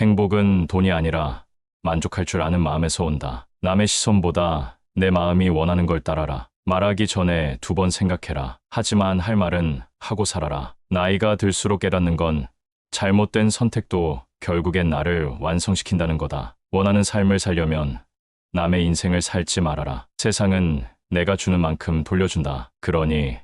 행복은 돈이 아니라 만족할 줄 아는 마음에서 온다. 남의 시선보다 내 마음이 원하는 걸 따라라. 말하기 전에 2번 생각해라. 하지만 할 말은 하고 살아라. 나이가 들수록 깨닫는 건 잘못된 선택도 결국엔 나를 완성시킨다는 거다. 원하는 삶을 살려면 남의 인생을 살지 말아라. 세상은 내가 주는 만큼 돌려준다. 그러니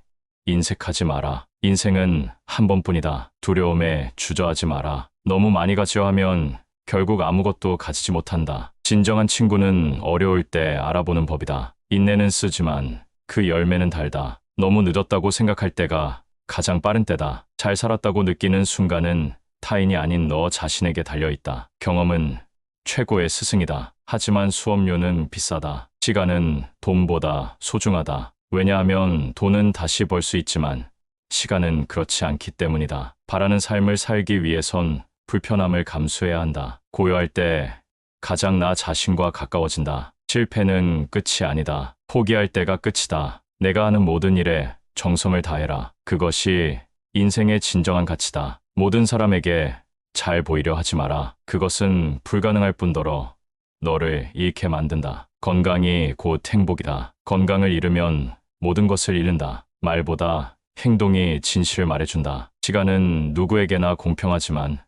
인색하지 마라. 인생은 한 번뿐이다. 두려움에 주저하지 마라. 너무 많이 가지려 하면 결국 아무것도 가지지 못한다. 진정한 친구는 어려울 때 알아보는 법이다. 인내는 쓰지만 그 열매는 달다. 너무 늦었다고 생각할 때가 가장 빠른 때다. 잘 살았다고 느끼는 순간은 타인이 아닌 너 자신에게 달려있다. 경험은 최고의 스승이다. 하지만 수업료는 비싸다. 시간은 돈보다 소중하다. 왜냐하면 돈은 다시 벌 수 있지만 시간은 그렇지 않기 때문이다. 바라는 삶을 살기 위해선 불편함을 감수해야 한다. 고요할 때 가장 나 자신과 가까워진다. 실패는 끝이 아니다. 포기할 때가 끝이다. 내가 하는 모든 일에 정성을 다해라. 그것이 인생의 진정한 가치다. 모든 사람에게 잘 보이려 하지 마라. 그것은 불가능할 뿐더러 너를 잃게 만든다. 건강이 곧 행복이다. 건강을 잃으면 모든 것을 잃는다. 말보다 행동이 진실을 말해준다. 시간은 누구에게나 공평하지만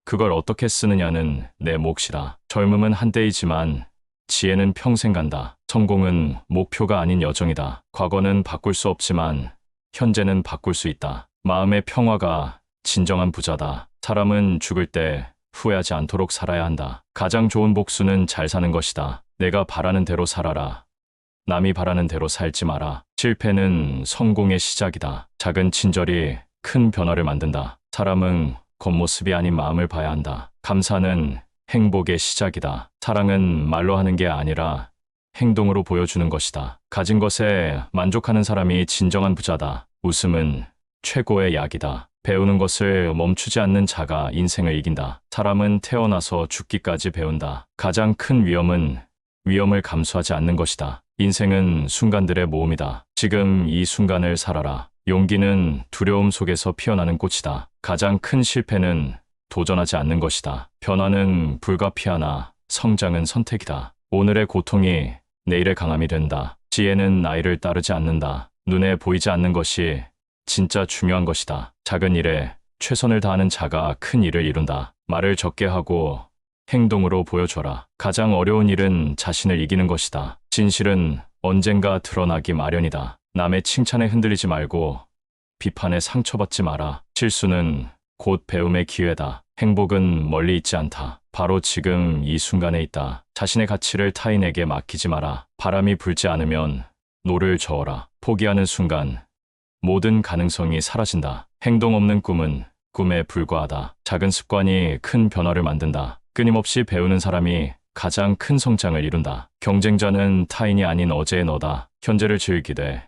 그걸 어떻게 쓰느냐는 내 몫이다. 젊음은 한때이지만 지혜는 평생 간다. 성공은 목표가 아닌 여정이다. 과거는 바꿀 수 없지만 현재는 바꿀 수 있다. 마음의 평화가 진정한 부자다. 사람은 죽을 때 후회하지 않도록 살아야 한다. 가장 좋은 복수는 잘 사는 것이다. 내가 바라는 대로 살아라. 남이 바라는 대로 살지 마라. 실패는 성공의 시작이다. 작은 친절이 큰 변화를 만든다. 사람은 겉모습이 아닌 마음을 봐야 한다. 감사는 행복의 시작이다. 사랑은 말로 하는 게 아니라 행동으로 보여주는 것이다. 가진 것에 만족하는 사람이 진정한 부자다. 웃음은 최고의 약이다. 배우는 것을 멈추지 않는 자가 인생을 이긴다. 사람은 태어나서 죽기까지 배운다. 가장 큰 위험은 위험을 감수하지 않는 것이다. 인생은 순간들의 모험이다. 지금 이 순간을 살아라. 용기는 두려움 속에서 피어나는 꽃이다. 가장 큰 실패는 도전하지 않는 것이다. 변화는 불가피하나 성장은 선택이다. 오늘의 고통이 내일의 강함이 된다. 지혜는 나이를 따르지 않는다. 눈에 보이지 않는 것이 진짜 중요한 것이다. 작은 일에 최선을 다하는 자가 큰 일을 이룬다. 말을 적게 하고 행동으로 보여줘라. 가장 어려운 일은 자신을 이기는 것이다. 진실은 언젠가 드러나기 마련이다. 남의 칭찬에 흔들리지 말고 비판에 상처받지 마라. 실수는 곧 배움의 기회다. 행복은 멀리 있지 않다. 바로 지금 이 순간에 있다. 자신의 가치를 타인에게 맡기지 마라. 바람이 불지 않으면 노를 저어라. 포기하는 순간 모든 가능성이 사라진다. 행동 없는 꿈은 꿈에 불과하다. 작은 습관이 큰 변화를 만든다. 끊임없이 배우는 사람이 가장 큰 성장을 이룬다. 경쟁자는 타인이 아닌 어제의 너다. 현재를 즐기되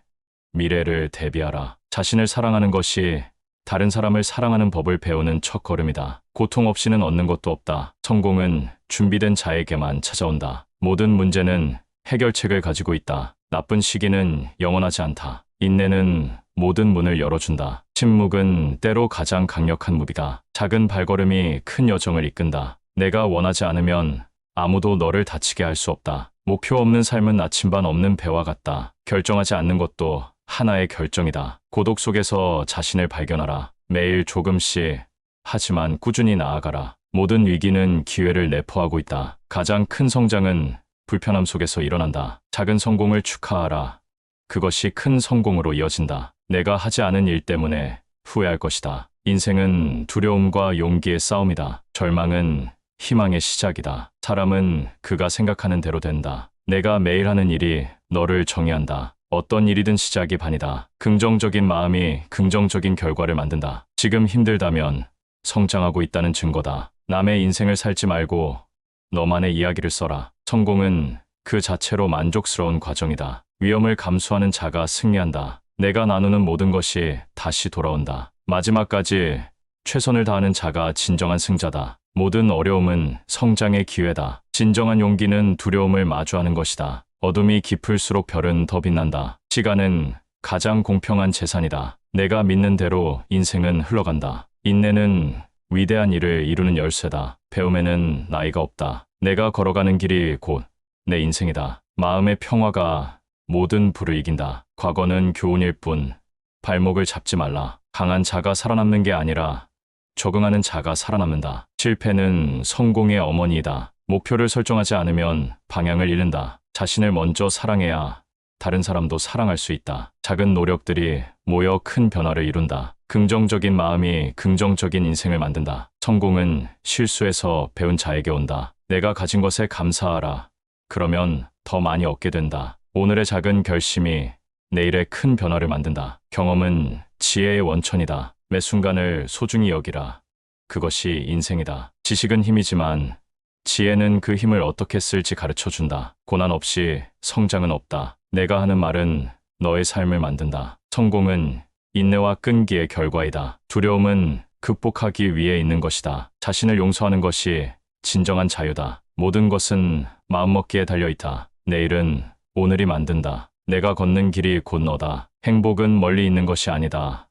미래를 대비하라. 자신을 사랑하는 것이 다른 사람을 사랑하는 법을 배우는 첫걸음이다. 고통 없이는 얻는 것도 없다. 성공은 준비된 자에게만 찾아온다. 모든 문제는 해결책을 가지고 있다. 나쁜 시기는 영원하지 않다. 인내는 모든 문을 열어준다. 침묵은 때로 가장 강력한 무기다. 작은 발걸음이 큰 여정을 이끈다. 내가 원하지 않으면 아무도 너를 다치게 할 수 없다. 목표 없는 삶은 나침반 없는 배와 같다. 결정하지 않는 것도 하나의 결정이다. 고독 속에서 자신을 발견하라. 매일 조금씩 하지만 꾸준히 나아가라. 모든 위기는 기회를 내포하고 있다. 가장 큰 성장은 불편함 속에서 일어난다. 작은 성공을 축하하라. 그것이 큰 성공으로 이어진다. 내가 하지 않은 일 때문에 후회할 것이다. 인생은 두려움과 용기의 싸움이다. 절망은 희망의 시작이다. 사람은 그가 생각하는 대로 된다. 내가 매일 하는 일이 너를 정의한다. 어떤 일이든 시작이 반이다. 긍정적인 마음이 긍정적인 결과를 만든다. 지금 힘들다면 성장하고 있다는 증거다. 남의 인생을 살지 말고 너만의 이야기를 써라. 성공은 그 자체로 만족스러운 과정이다. 위험을 감수하는 자가 승리한다. 내가 나누는 모든 것이 다시 돌아온다. 마지막까지 최선을 다하는 자가 진정한 승자다. 모든 어려움은 성장의 기회다. 진정한 용기는 두려움을 마주하는 것이다. 어둠이 깊을수록 별은 더 빛난다. 시간은 가장 공평한 재산이다. 내가 믿는 대로 인생은 흘러간다. 인내는 위대한 일을 이루는 열쇠다. 배움에는 나이가 없다. 내가 걸어가는 길이 곧 내 인생이다. 마음의 평화가 모든 불을 이긴다. 과거는 교훈일 뿐. 발목을 잡지 말라. 강한 자가 살아남는 게 아니라 적응하는 자가 살아남는다. 실패는 성공의 어머니이다. 목표를 설정하지 않으면 방향을 잃는다. 자신을 먼저 사랑해야 다른 사람도 사랑할 수 있다. 작은 노력들이 모여 큰 변화를 이룬다. 긍정적인 마음이 긍정적인 인생을 만든다. 성공은 실수에서 배운 자에게 온다. 내가 가진 것에 감사하라. 그러면 더 많이 얻게 된다. 오늘의 작은 결심이 내일의 큰 변화를 만든다. 경험은 지혜의 원천이다. 매 순간을 소중히 여기라. 그것이 인생이다. 지식은 힘이지만 지혜는 그 힘을 어떻게 쓸지 가르쳐준다. 고난 없이 성장은 없다. 내가 하는 말은 너의 삶을 만든다. 성공은 인내와 끈기의 결과이다. 두려움은 극복하기 위해 있는 것이다. 자신을 용서하는 것이 진정한 자유다. 모든 것은 마음먹기에 달려있다. 내일은 오늘이 만든다. 내가 걷는 길이 곧 너다. 행복은 멀리 있는 것이 아니다.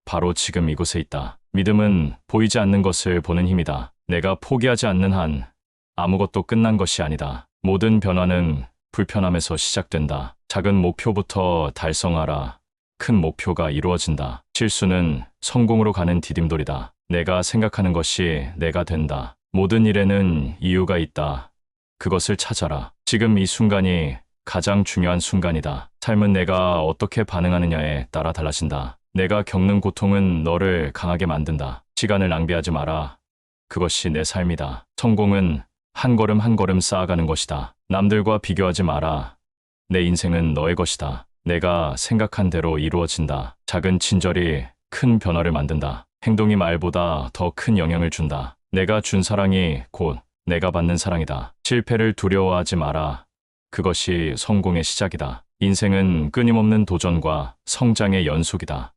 바로 지금 이곳에 있다. 믿음은 보이지 않는 것을 보는 힘이다. 내가 포기하지 않는 한 아무것도 끝난 것이 아니다. 모든 변화는 불편함에서 시작된다. 작은 목표부터 달성하라. 큰 목표가 이루어진다. 실수는 성공으로 가는 디딤돌이다. 내가 생각하는 것이 내가 된다. 모든 일에는 이유가 있다. 그것을 찾아라. 지금 이 순간이 가장 중요한 순간이다. 삶은 내가 어떻게 반응하느냐에 따라 달라진다. 내가 겪는 고통은 너를 강하게 만든다. 시간을 낭비하지 마라. 그것이 내 삶이다. 성공은 한 걸음 한 걸음 쌓아가는 것이다. 남들과 비교하지 마라. 내 인생은 너의 것이다. 내가 생각한 대로 이루어진다. 작은 친절이 큰 변화를 만든다. 행동이 말보다 더 큰 영향을 준다. 내가 준 사랑이 곧 내가 받는 사랑이다. 실패를 두려워하지 마라. 그것이 성공의 시작이다. 인생은 끊임없는 도전과 성장의 연속이다.